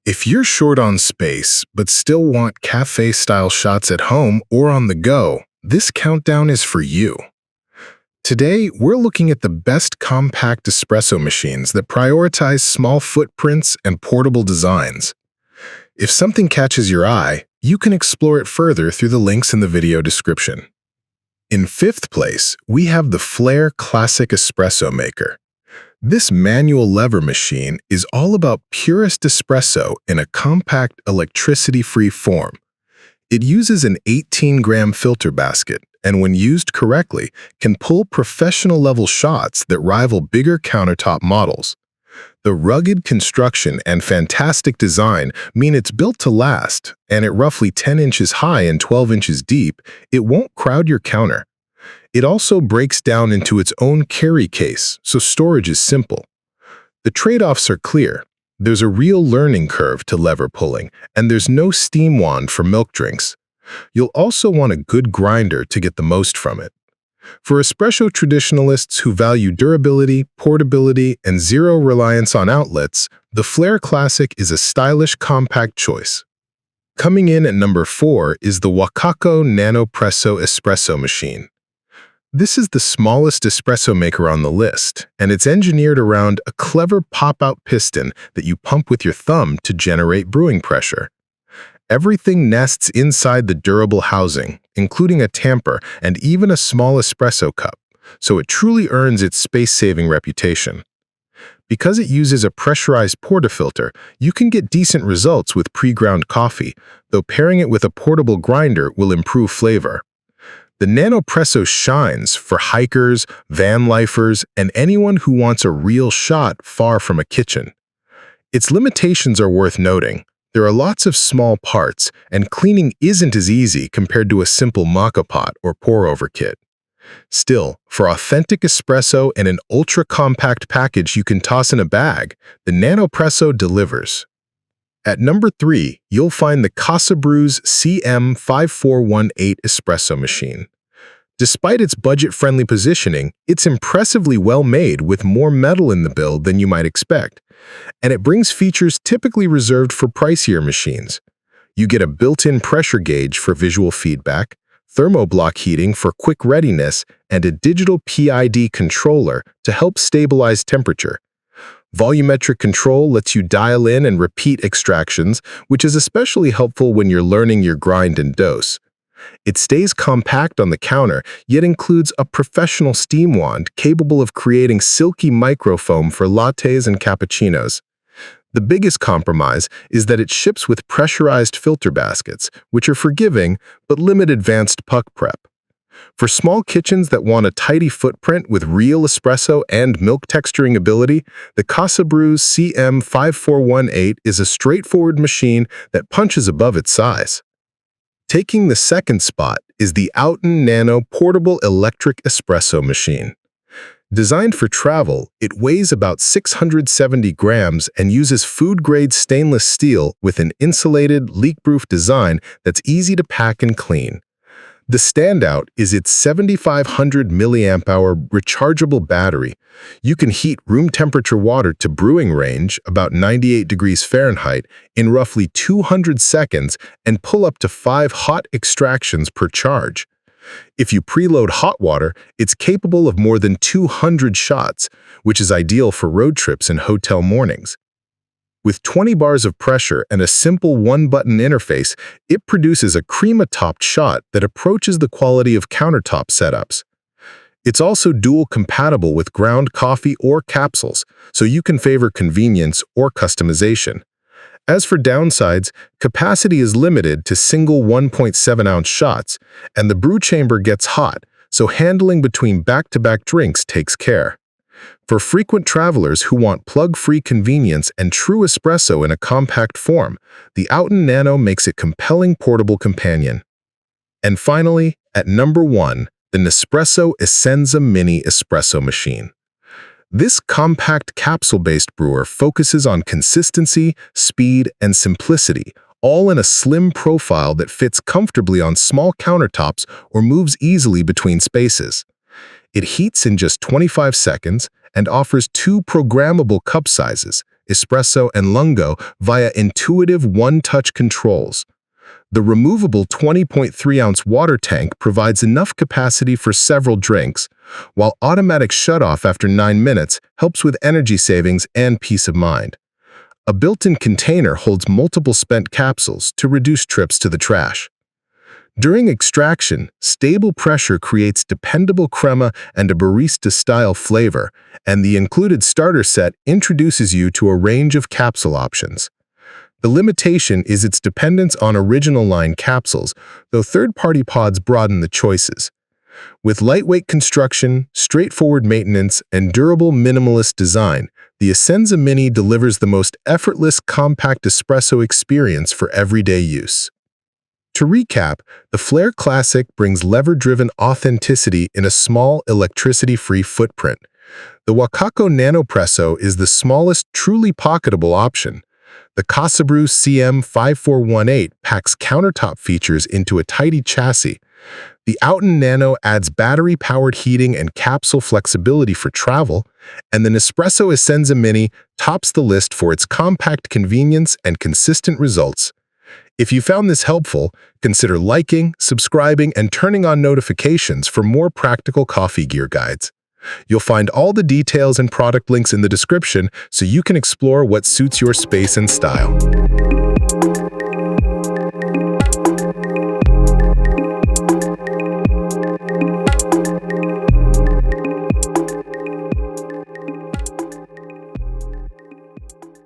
If you're short on space but still want cafe-style shots at home or on the go, this countdown is for you. Today, we're looking at the best compact espresso machines that prioritize small footprints and portable designs. If something catches your eye, you can explore it further through the links in the video description. In fifth place, we have the Flair Classic Espresso Maker. This manual lever machine is all about purest espresso in a compact, electricity-free form. It uses an 18-gram filter basket, and when used correctly, can pull professional-level shots that rival bigger countertop models. The rugged construction and fantastic design mean it's built to last, and at roughly 10 inches high and 12 inches deep, it won't crowd your counter. It also breaks down into its own carry case, so storage is simple. The trade-offs are clear. There's a real learning curve to lever pulling, and there's no steam wand for milk drinks. You'll also want a good grinder to get the most from it. For espresso traditionalists who value durability, portability, and zero reliance on outlets, the Flair Classic is a stylish, compact choice. Coming in at number 4 is the Wacaco Nanopresso Espresso Machine. This is the smallest espresso maker on the list, and it's engineered around a clever pop-out piston that you pump with your thumb to generate brewing pressure. Everything nests inside the durable housing, including a tamper and even a small espresso cup, so it truly earns its space-saving reputation. Because it uses a pressurized portafilter, you can get decent results with pre-ground coffee, though pairing it with a portable grinder will improve flavor. The Nanopresso shines for hikers, van lifers, and anyone who wants a real shot far from a kitchen. Its limitations are worth noting. There are lots of small parts, and cleaning isn't as easy compared to a simple maca pot or pour-over kit. Still, for authentic espresso and an ultra-compact package you can toss in a bag, the Nanopresso delivers. At number 3, you'll find the Casabrews CM5418 espresso machine. Despite its budget-friendly positioning, it's impressively well-made with more metal in the build than you might expect, and it brings features typically reserved for pricier machines. You get a built-in pressure gauge for visual feedback, thermoblock heating for quick readiness, and a digital PID controller to help stabilize temperature. Volumetric control lets you dial in and repeat extractions, which is especially helpful when you're learning your grind and dose. It stays compact on the counter, yet includes a professional steam wand capable of creating silky microfoam for lattes and cappuccinos. The biggest compromise is that it ships with pressurized filter baskets, which are forgiving but limit advanced puck prep. For small kitchens that want a tidy footprint with real espresso and milk texturing ability, the Casabrews CM5418 is a straightforward machine that punches above its size. Taking the second spot is the Outin Nano Portable Electric Espresso Machine. Designed for travel, it weighs about 670 grams and uses food-grade stainless steel with an insulated, leak-proof design that's easy to pack and clean. The standout is its 7,500 mAh rechargeable battery. You can heat room temperature water to brewing range, about 98 degrees Fahrenheit, in roughly 200 seconds and pull up to 5 hot extractions per charge. If you preload hot water, it's capable of more than 200 shots, which is ideal for road trips and hotel mornings. With 20 bars of pressure and a simple one-button interface, it produces a crema-topped shot that approaches the quality of countertop setups. It's also dual-compatible with ground coffee or capsules, so you can favor convenience or customization. As for downsides, capacity is limited to single 1.7-ounce shots, and the brew chamber gets hot, so handling between back-to-back drinks takes care. For frequent travelers who want plug-free convenience and true espresso in a compact form, the Outin Nano makes it compelling portable companion. And finally, at number 1, the Nespresso Essenza Mini Espresso Machine. This compact capsule-based brewer focuses on consistency, speed, and simplicity, all in a slim profile that fits comfortably on small countertops or moves easily between spaces. It heats in just 25 seconds and offers 2 programmable cup sizes, espresso, and lungo via intuitive one-touch controls. The removable 20.3-ounce water tank provides enough capacity for several drinks, while automatic shutoff after 9 minutes helps with energy savings and peace of mind. A built-in container holds multiple spent capsules to reduce trips to the trash. During extraction, stable pressure creates dependable crema and a barista-style flavor, and the included starter set introduces you to a range of capsule options. The limitation is its dependence on original line capsules, though third-party pods broaden the choices. With lightweight construction, straightforward maintenance, and durable minimalist design, the Essenza Mini delivers the most effortless compact espresso experience for everyday use. To recap, the Flair Classic brings lever-driven authenticity in a small, electricity-free footprint. The Wacaco Nanopresso is the smallest, truly pocketable option. The Casabrews CM5418 packs countertop features into a tidy chassis. The Outin Nano adds battery-powered heating and capsule flexibility for travel, and the Nespresso Essenza Mini tops the list for its compact convenience and consistent results. If you found this helpful, consider liking, subscribing, and turning on notifications for more practical coffee gear guides. You'll find all the details and product links in the description so you can explore what suits your space and style.